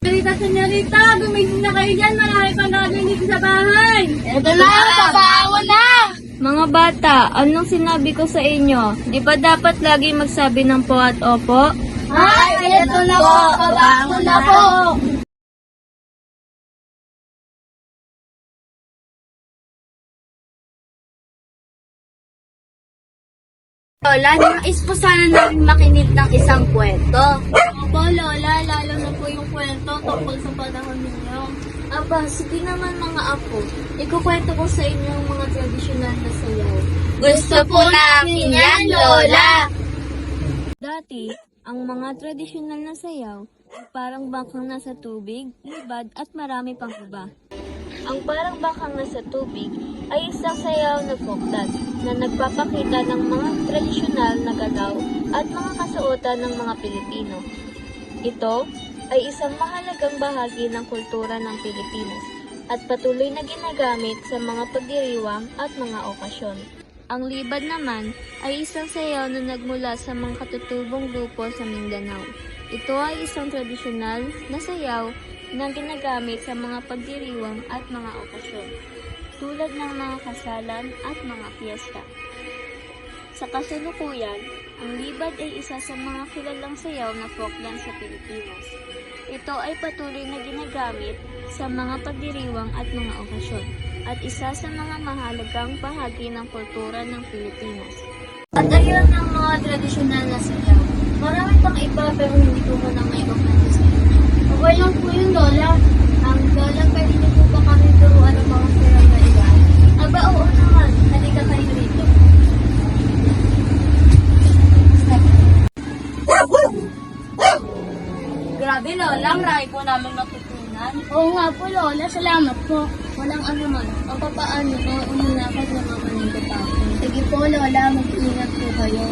Senyorita, gumising na kayo dyan. Marami pang gagawin dito sa bahay. Ito na, papaangon na! Mga bata, anong sinabi ko sa inyo? Di ba dapat lagi magsabi ng po at opo? Ay, ito na po, papaangon na po! Lola, nais po sana namin makinig ng isang kwento. Opo, Lola, lalo na po yung kwento tungkol sa panahon ninyo. Aba, sige naman mga apo. Ikukwento ko sa inyo ang mga tradisyonal na sayaw. Gusto po namin yan, Lola! Dati, ang mga tradisyonal na sayaw ay parang bangkang nasa tubig, libad at marami pang iba. Ang parang bangkang nasa tubig ay isang sayaw na folk dance na nagpapakita ng mga tradisyonal na galaw at mga kasuotan ng mga Pilipino. Ito ay isang mahalagang bahagi ng kultura ng Pilipinas at patuloy na ginagamit sa mga pagdiriwang at mga okasyon. Ang libad naman ay isang sayaw na nagmula sa mga katutubong grupo sa Mindanao. Ito ay isang tradisyonal na sayaw na ginagamit sa mga pagdiriwang at mga okasyon, tulad ng mga kasalan at mga piyesta. Sa kasalukuyan, ang libad ay isa sa mga kilalang sayaw na folk dance sa Pilipinas. Ito ay patuloy na ginagamit sa mga pagdiriwang at mga okasyon, at isa sa mga mahalagang bahagi ng kultura ng Pilipinas. At ayun ang mga tradisyonal na sayaw. Marami pang iba pero hindi ko muna may kukwento sa inyo. Okay lang po yun, Lola. Lola, pwede niyo po ba kami turuan ng mga sayaw na iba? Aba, oo naman. Halika kayo rito. Grabe, Lola. Marami po namin natutunan. Oo nga po, Lola. Salamat po. Walang anuman. O papaano ko, umunakot na mga kanito pa ako. Sige po, Lola. Mag-iingat po kayo.